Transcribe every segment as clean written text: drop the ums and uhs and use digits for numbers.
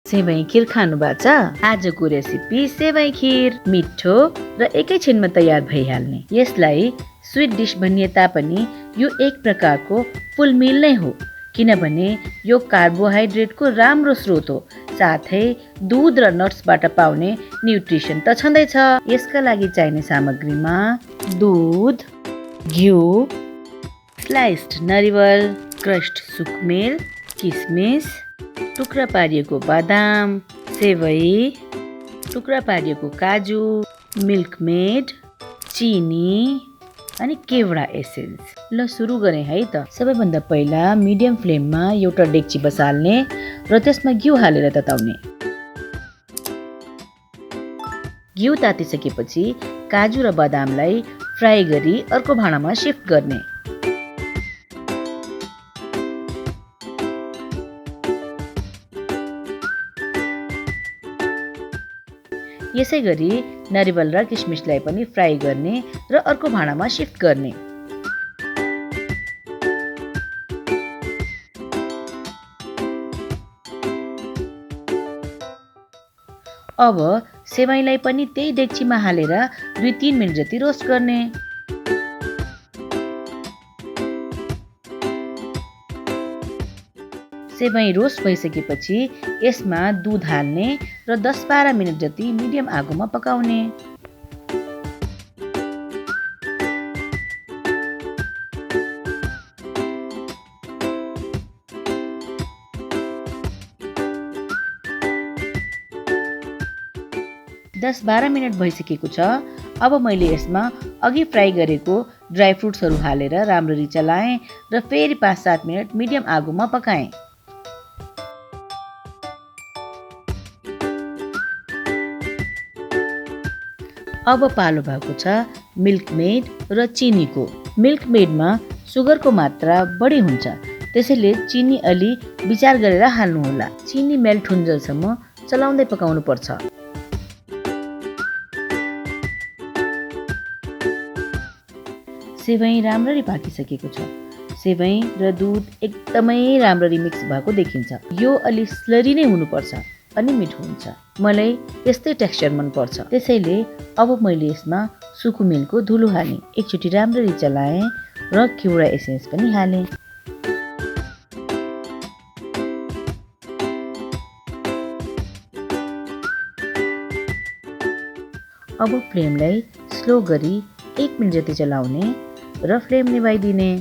सेवाई खीर खानु भएको छ? आजको रेसिपी सेवाई खीर मिठो र एकैछिनमा तयार भइहाल्ने। यसलाई स्वीट डिश भनिए तापनि यो एक प्रकारको फुल मिल नै हो, किनभने यो कार्बोहाइड्रेटको राम्रो स्रोत हो। साथै दूध र नट्सबाट पाउने न्युट्रिसन त छँदैछ। यसका लागि चाहिने सामग्रीमा दूध, घिउ, स्लाइस्ड नरिवल, क्रस्ड सुकमेल, किसमिस, टुक्रा पारिएको बादाम, सेवई, टुक्रा पारिएको काजु, मिल्क मेड, चिनी अनि केवडा एसेन्स। ल सुरु गरे है त। सबैभन्दा पहिला मिडियम फ्लेममा एउटा डेक्ची बसाल्ने र त्यसमा घिउ हालेर तताउने। घिउ तातिसकेपछि काजु र बादामलाई फ्राई गरी अर्को भाँडामा शिफ्ट गर्ने। यसै गरी नरिवल र किसमिसलाई पनि फ्राई गर्ने र अर्को भाँडामा शिफ्ट गर्ने। अब सेवाईलाई पनि त्यही डेक्चीमा हालेर 2-3 मिनेट जति रोस्ट गर्ने। सेवाई रोस्ट भइसकेपछि यसमा दुध हाल्ने र 10-12 मिनेट जति मिडियम आगोमा पकाउने। दस 12 मिनेट भइसकेको छ। अब मैले यसमा अघि फ्राई गरेको ड्राई फ्रुट्सहरू हालेर राम्ररी चलाएँ र फेरि 5-7 मिनेट मिडियम आगोमा पकाएँ। अब पालो भएको छ मिल्क मेड र चिनीको। मिल्क मेडमा सुगरको मात्रा बढी हुन्छ, त्यसैले चिनी अलि विचार गरेर हाल्नुहोला। चिनी मेल्ट हुन्जेलसम्म चलाउँदै पकाउनु पर्छ। सेवाई राम्ररी पाकिसकेको छ। सेवाई र दुध एकदमै राम्ररी मिक्स भएको देखिन्छ। यो अलि स्लरी नै हुनुपर्छ अनि मिठो हुन्छ। मलाई यस्तै टेक्सचर मन पर्छ, त्यसैले अब मैले यसमा सुकुमेलको धुलो हालेँ। एकचोटि राम्ररी चलाएँ र केवडा एसेन्स पनि हालेँ। अब फ्लेमलाई स्लो गरी 1 मिनेट जति चलाउने र फ्लेम निभाइदिने।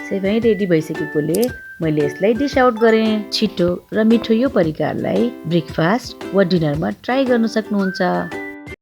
सेवाई रेडी भइसकेकोले मैले यसलाई डिस आउट गरेँ। छिटो र मिठो यो परिकारलाई ब्रेकफास्ट वा डिनरमा ट्राई गर्न सक्नुहुन्छ।